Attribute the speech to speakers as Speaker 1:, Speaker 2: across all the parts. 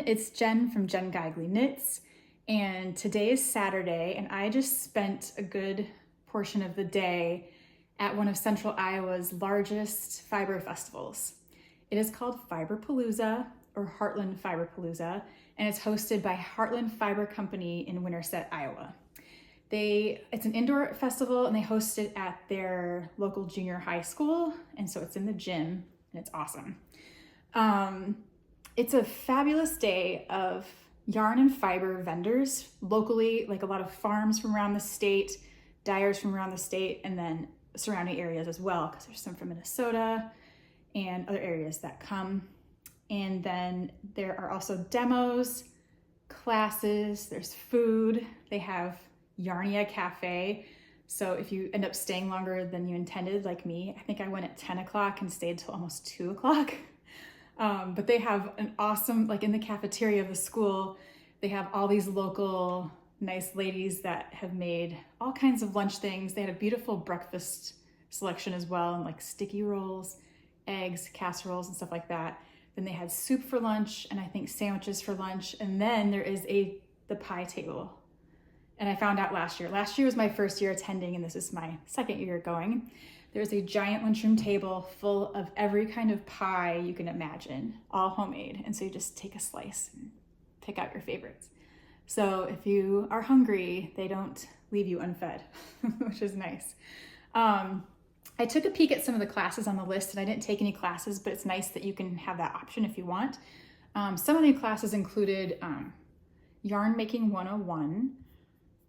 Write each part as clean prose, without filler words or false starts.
Speaker 1: it's Jen from Jen Geigley Knits, and today is Saturday, and I just spent a good portion of the day at one of Central Iowa's largest fiber festivals. It is called Fiberpalooza, or Heartland Fiberpalooza, and it's hosted by Heartland Fiber Company in Winterset, Iowa. It's an indoor festival, and they host it at their local junior high school, and so it's in the gym, and it's awesome. It's a fabulous day of yarn and fiber vendors locally, like a lot of farms from around the state, dyers from around the state, and then surrounding areas as well, because there's some from Minnesota and other areas that come. And then there are also demos, classes, there's food. They have Yarnia Cafe. So if you end up staying longer than you intended, like me, I think I went at 10 o'clock and stayed till almost 2 o'clock. But they have an awesome, like in the cafeteria of the school, they have all these local nice ladies that have made all kinds of lunch things. They had a beautiful breakfast selection as well, and like sticky rolls, eggs, casseroles, and stuff like that. Then they had soup for lunch, and I think sandwiches for lunch. And then there is the pie table. And I found out last year was my first year attending, and this is my second year going. There's a giant lunchroom table full of every kind of pie you can imagine, all homemade. And so you just take a slice and pick out your favorites. So if you are hungry, they don't leave you unfed, which is nice. I took a peek at some of the classes on the list, and I didn't take any classes, but it's nice that you can have that option if you want. Some of the classes included Yarn Making 101,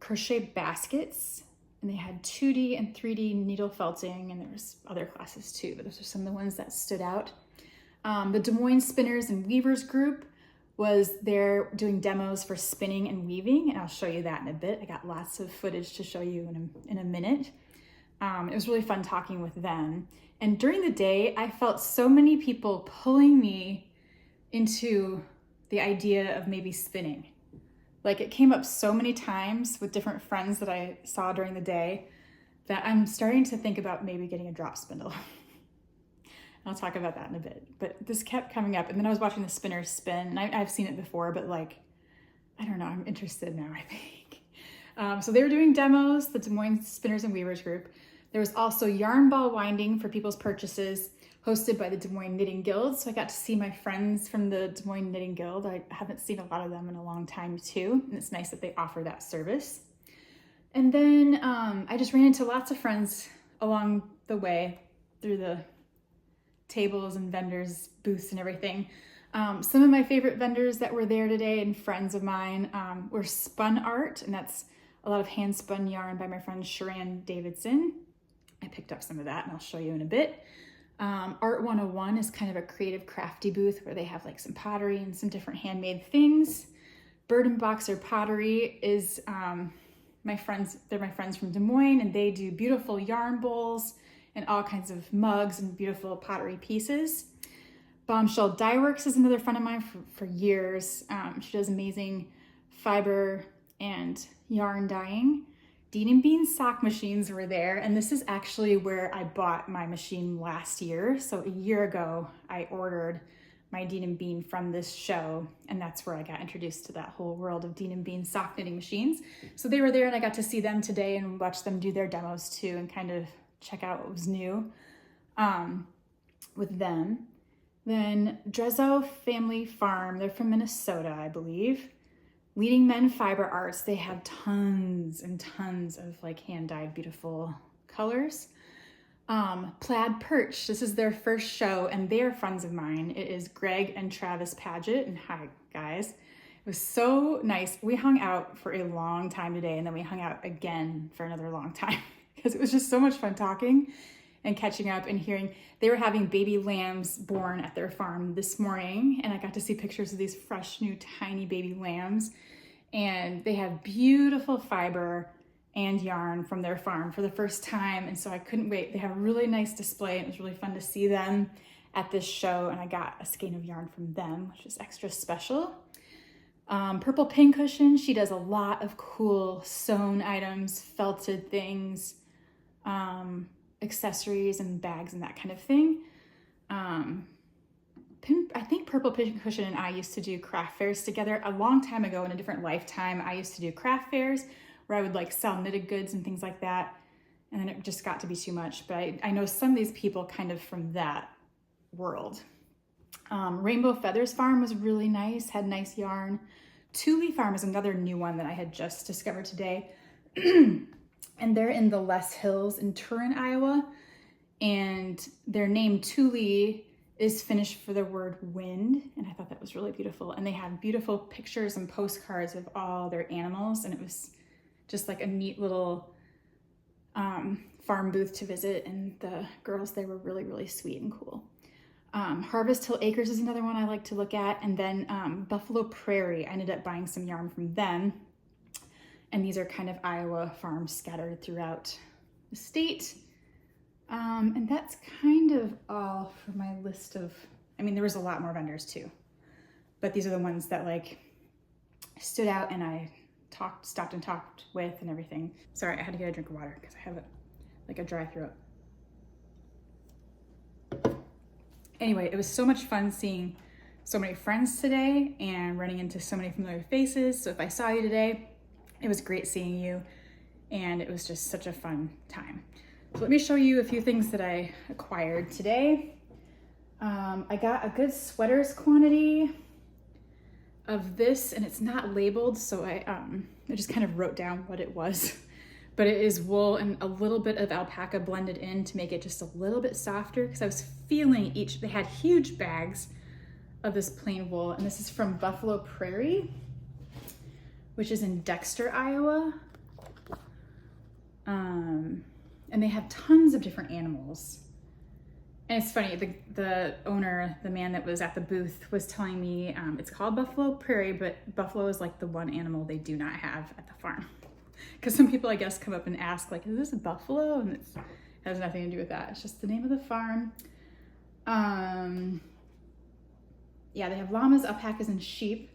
Speaker 1: crochet baskets, and they had 2D and 3D needle felting, and there was other classes too, but those are some of the ones that stood out. The Des Moines Spinners and Weavers group was there doing demos for spinning and weaving, and I'll show you that in a bit. I got lots of footage to show you in a minute. It was really fun talking with them. And during the day, I felt so many people pulling me into the idea of maybe spinning. Like it came up so many times with different friends that I saw during the day that I'm starting to think about maybe getting a drop spindle. I'll talk about that in a bit, but this kept coming up. And then I was watching the spinners spin, and I've seen it before, but like, I don't know, I'm interested now, I think. So they were doing demos, the Des Moines Spinners and Weavers group. There was also yarn ball winding for people's purchases, hosted by the Des Moines Knitting Guild. So I got to see my friends from the Des Moines Knitting Guild. I haven't seen a lot of them in a long time too, and it's nice that they offer that service. And then I just ran into lots of friends along the way through the tables and vendors, booths and everything. Some of my favorite vendors that were there today and friends of mine were Spun Art, and that's a lot of hand spun yarn by my friend Sharan Davidson. I picked up some of that, and I'll show you in a bit. Art 101 is kind of a creative crafty booth where they have like some pottery and some different handmade things. Bird and Boxer Pottery is my friends from Des Moines, and they do beautiful yarn bowls and all kinds of mugs and beautiful pottery pieces. Bombshell Dye Works is another friend of mine for years. She does amazing fiber and yarn dyeing. Dean and Bean sock machines were there, and this is actually where I bought my machine last year. So a year ago, I ordered my Dean and Bean from this show, and that's where I got introduced to that whole world of Dean and Bean sock knitting machines. So they were there, and I got to see them today and watch them do their demos too, and kind of check out what was new with them. Then Drezzo Family Farm, they're from Minnesota, I believe. Leading Men Fiber Arts, they have tons and tons of like hand-dyed beautiful colors. Plaid Perch, this is their first show, and they are friends of mine. It is Greg and Travis Paget, and hi guys. It was so nice. We hung out for a long time today, and then we hung out again for another long time because it was just so much fun talking and catching up and hearing. They were having baby lambs born at their farm this morning, and I got to see pictures of these fresh, new, tiny baby lambs. And they have beautiful fiber and yarn from their farm for the first time, and so I couldn't wait. They have a really nice display, and it was really fun to see them at this show, and I got a skein of yarn from them, which is extra special. Purple Pincushion, she does a lot of cool sewn items, felted things, accessories and bags and that kind of thing. I think Purple Pincushion and I used to do craft fairs together a long time ago in a different lifetime. I used to do craft fairs where I would like sell knitted goods and things like that. And then it just got to be too much. But I know some of these people kind of from that world. Rainbow Feathers Farm was really nice, had nice yarn. Thule Farm is another new one that I had just discovered today. And they're in the Les Hills in Turin, Iowa. And their name Thule is Finnish for the word wind. And I thought that was really beautiful. And they had beautiful pictures and postcards of all their animals. And it was just like a neat little farm booth to visit. And the girls there were really, really sweet and cool. Harvest Hill Acres is another one I like to look at. And then Buffalo Prairie, I ended up buying some yarn from them. And these are kind of Iowa farms scattered throughout the state. And that's kind of all for my list of, I mean, there was a lot more vendors too, but these are the ones that like stood out and I stopped and talked with and everything. Sorry, I had to get a drink of water because I have like a dry throat. Anyway, it was so much fun seeing so many friends today and running into so many familiar faces. So if I saw you today, it was great seeing you and it was just such a fun time. So let me show you a few things that I acquired today. I got a good sweaters quantity of this and it's not labeled, so I just kind of wrote down what it was. But it is wool and a little bit of alpaca blended in to make it just a little bit softer because I was feeling they had huge bags of this plain wool, and this is from Buffalo Prairie, which is in Dexter, Iowa. And they have tons of different animals. And it's funny, the owner, the man that was at the booth was telling me it's called Buffalo Prairie, but buffalo is like the one animal they do not have at the farm. Because some people, I guess, come up and ask, like, is this a buffalo? And it has nothing to do with that. It's just the name of the farm. Yeah, they have llamas, alpacas, and sheep.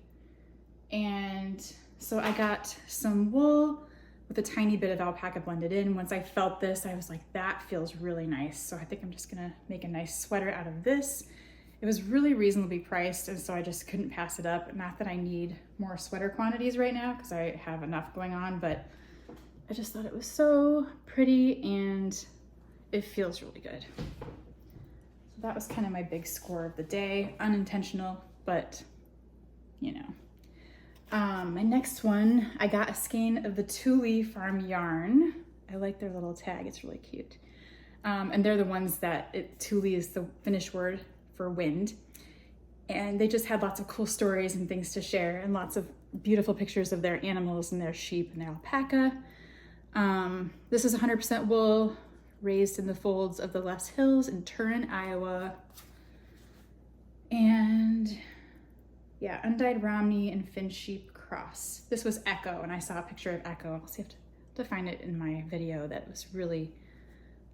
Speaker 1: And so I got some wool with a tiny bit of alpaca blended in. Once I felt this, I was like, that feels really nice. So I think I'm just gonna make a nice sweater out of this. It was really reasonably priced, and so I just couldn't pass it up. Not that I need more sweater quantities right now because I have enough going on, but I just thought it was so pretty and it feels really good. So that was kind of my big score of the day. Unintentional, but you know. My next one, I got a skein of the Thule Farm yarn. I like their little tag, it's really cute. And they're the ones that, Thule is the Finnish word for wind. And they just had lots of cool stories and things to share and lots of beautiful pictures of their animals and their sheep and their alpaca. This is 100% wool raised in the folds of the Les Hills in Turin, Iowa. And yeah, undyed Romney and Finn sheep cross. This was Echo, and I saw a picture of Echo. I'll see if to find it in my video. That was really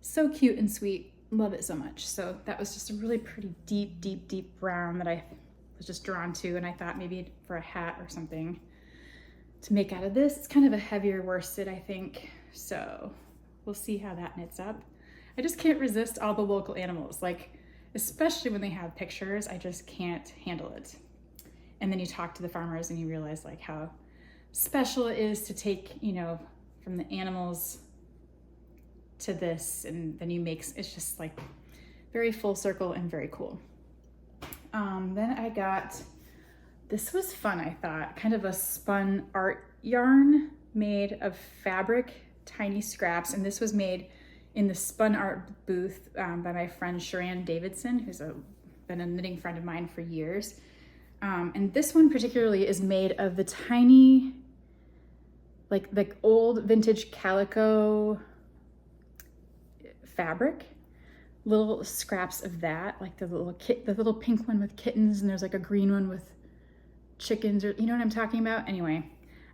Speaker 1: so cute and sweet. Love it so much. So that was just a really pretty deep, deep, deep brown that I was just drawn to, and I thought maybe for a hat or something to make out of this. It's kind of a heavier worsted, I think. So we'll see how that knits up. I just can't resist all the local animals, like especially when they have pictures. I just can't handle it. And then you talk to the farmers and you realize like how special it is to take, you know, from the animals to this, and then you make, it's just like very full circle and very cool. Then I got, this was fun, I thought, kind of a spun art yarn made of fabric, tiny scraps, and this was made in the spun art booth by my friend Sharon Davidson, who's been a knitting friend of mine for years. And this one particularly is made of the tiny, like old vintage calico fabric, little scraps of that, like the little pink one with kittens, and there's like a green one with chickens, or you know what I'm talking about? Anyway,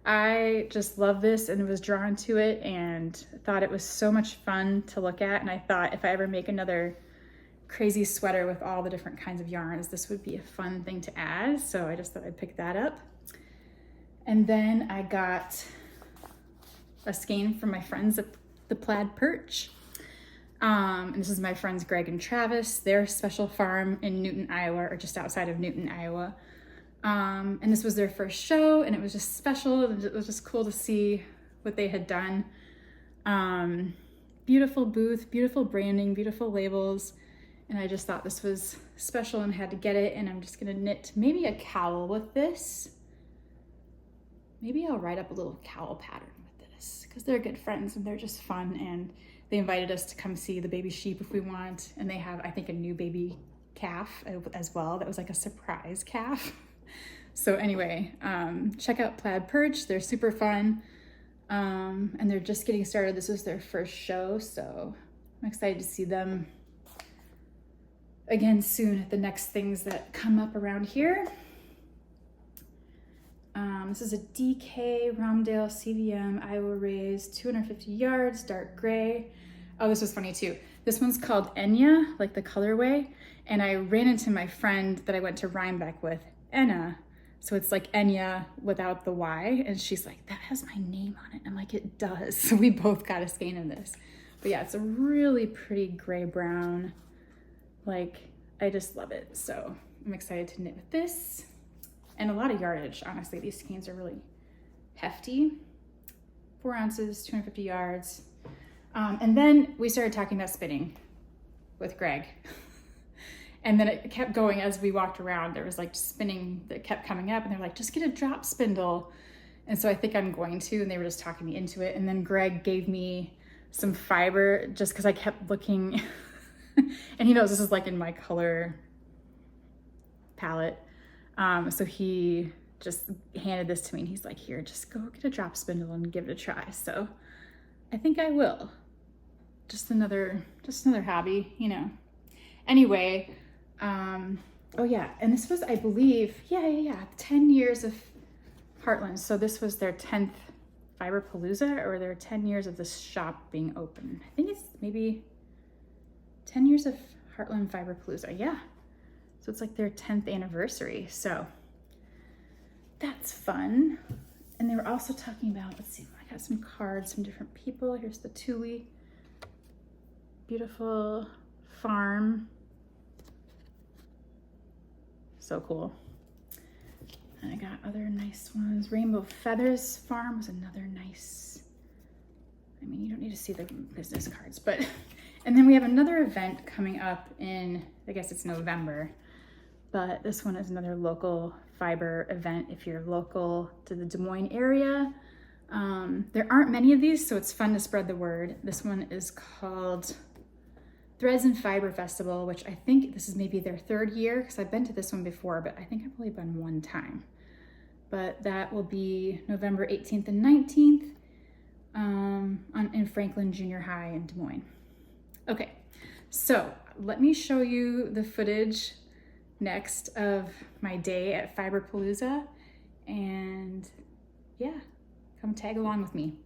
Speaker 1: I just love this and was drawn to it and thought it was so much fun to look at. And I thought if I ever make another crazy sweater with all the different kinds of yarns, this would be a fun thing to add. So I just thought I'd pick that up. And then I got a skein from my friends at the Plaid Perch. And this is my friends Greg and Travis, their special farm in Newton, Iowa, or just outside of Newton, Iowa. And this was their first show, and it was just special. It was just cool to see what they had done. Beautiful booth, beautiful branding, beautiful labels. And I just thought this was special and had to get it. And I'm just gonna knit maybe a cowl with this. Maybe I'll write up a little cowl pattern with this because they're good friends and they're just fun. And they invited us to come see the baby sheep if we want. And they have, I think, a new baby calf as well. That was like a surprise calf. So anyway, check out Plaid Perch. They're super fun. And they're just getting started. This was their first show. So I'm excited to see them again soon at the next things that come up around here. This is a DK Romdale CVM Iowa raised 250 yards, dark gray. Oh, this was funny too. This one's called Enya, like the colorway. And I ran into my friend that I went to Rhinebeck with, Enna. So it's like Enya without the Y. And she's like, that has my name on it. I'm like, it does. So we both got a skein of this. But yeah, it's a really pretty gray brown. Like, I just love it. So I'm excited to knit with this. And a lot of yardage, honestly. These skeins are really hefty. 4 ounces, 250 yards. And then we started talking about spinning with Greg. And then it kept going as we walked around. There was like spinning that kept coming up and they're like, just get a drop spindle. And so I think I'm going to, and they were just talking me into it. And then Greg gave me some fiber just because I kept looking and he knows this is like in my color palette. So he just handed this to me and he's like, here, just go get a drop spindle and give it a try. So I think I will. Just another hobby, you know. Anyway, oh yeah, and this was, I believe, yeah, 10 years of Heartland. So this was their 10th Fiberpalooza, or their 10 years of this shop being open. I think it's maybe 10 years of Heartland Fiberpalooza, yeah. So it's like their 10th anniversary. So that's fun. And they were also talking about, let's see, I got some cards from different people. Here's the Thule. Beautiful farm. So cool. And I got other nice ones. Rainbow Feathers Farm was another nice, I mean, you don't need to see the business cards, but, and then we have another event coming up in, I guess it's November, but this one is another local fiber event if you're local to the Des Moines area. There aren't many of these, so it's fun to spread the word. This one is called Threads and Fiber Festival, which I think this is maybe their 3rd year, because I've been to this one before, but I think I've only been one time. But that will be November 18th and 19th in Franklin Junior High in Des Moines. Okay, so let me show you the footage next of my day at Fiberpalooza, and yeah, come tag along with me.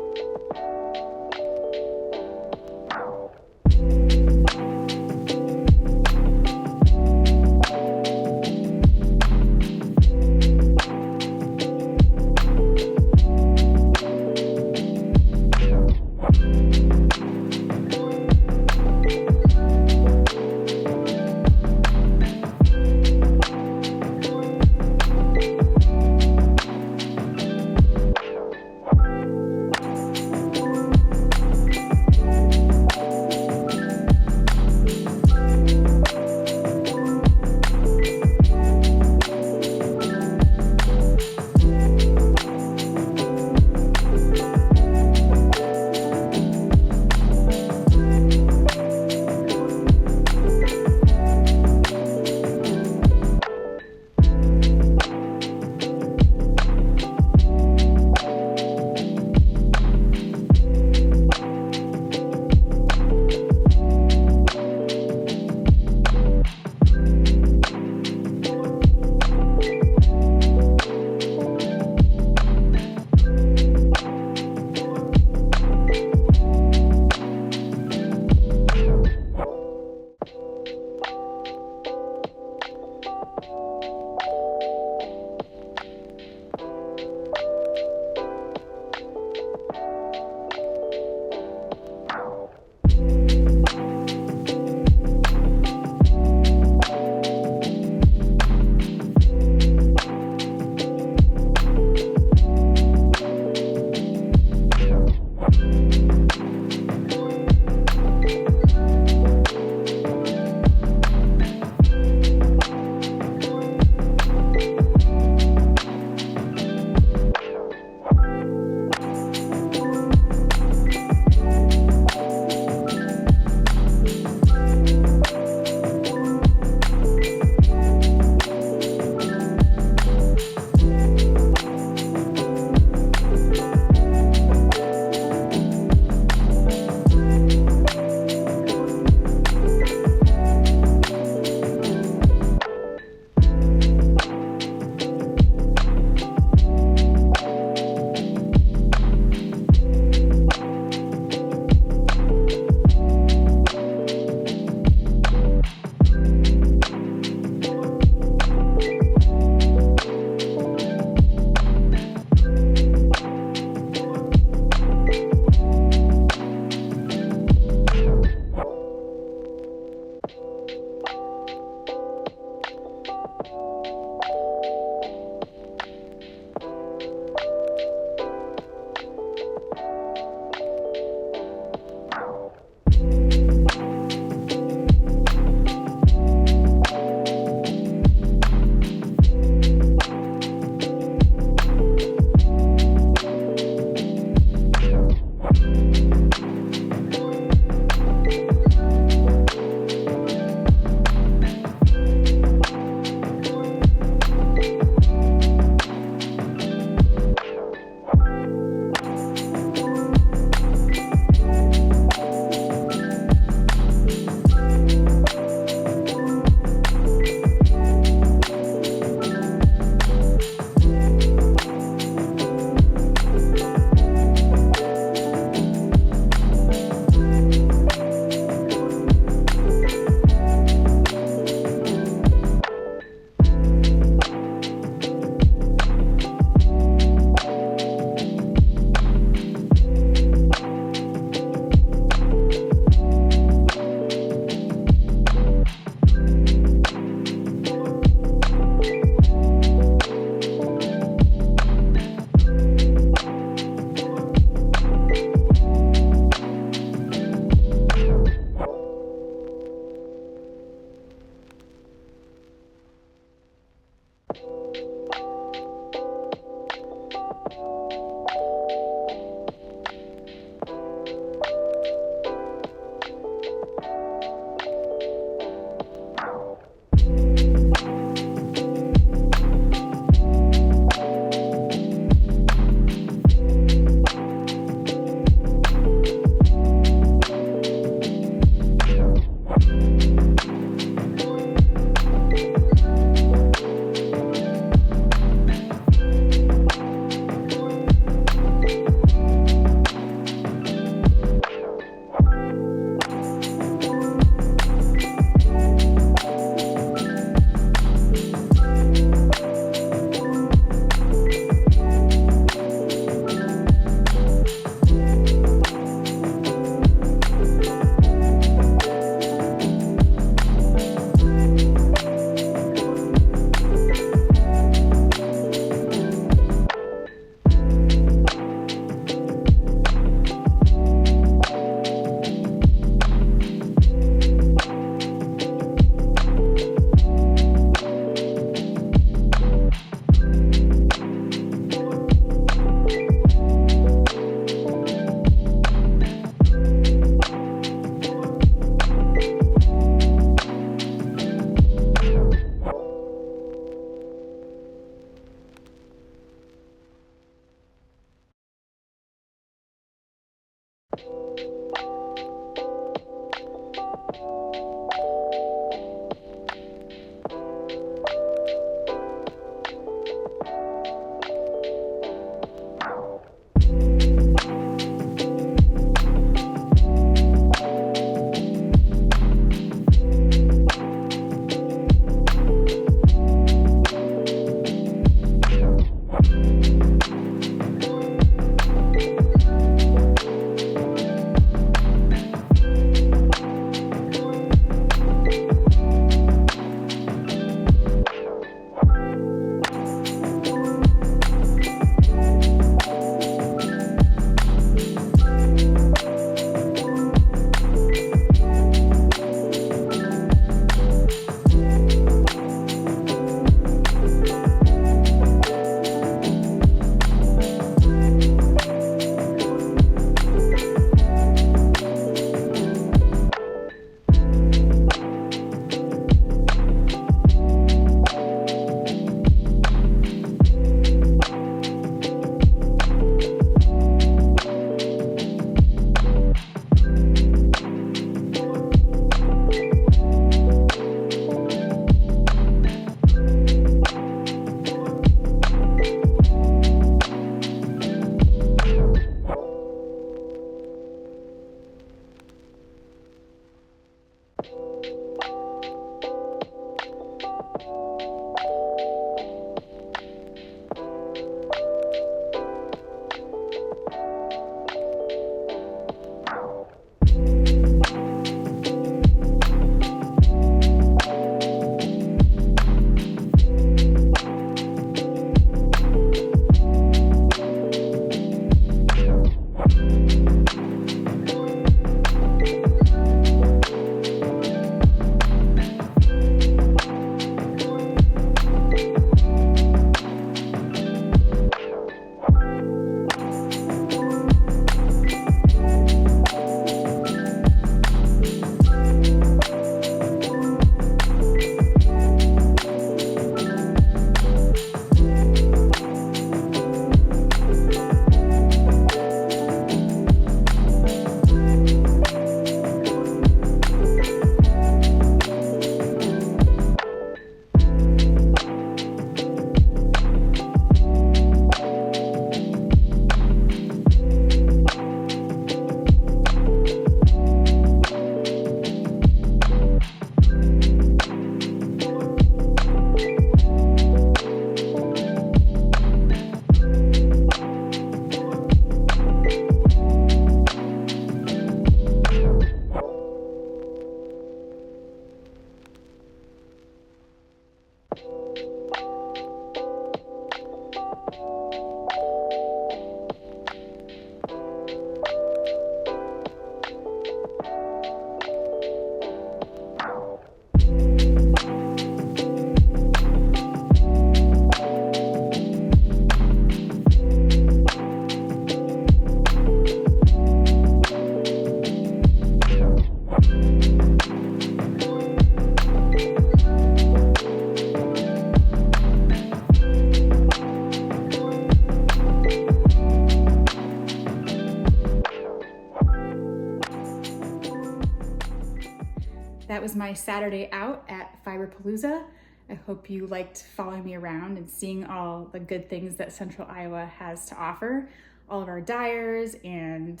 Speaker 1: my Saturday out at Fiberpalooza. I hope you liked following me around and seeing all the good things that Central Iowa has to offer, all of our dyers and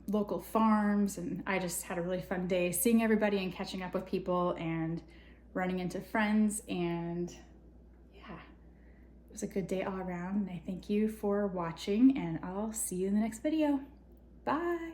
Speaker 1: local farms, and I just had a really fun day seeing everybody and catching up with people and running into friends, and yeah, it was a good day all around, and I thank you for watching, and I'll see you in the next video. Bye!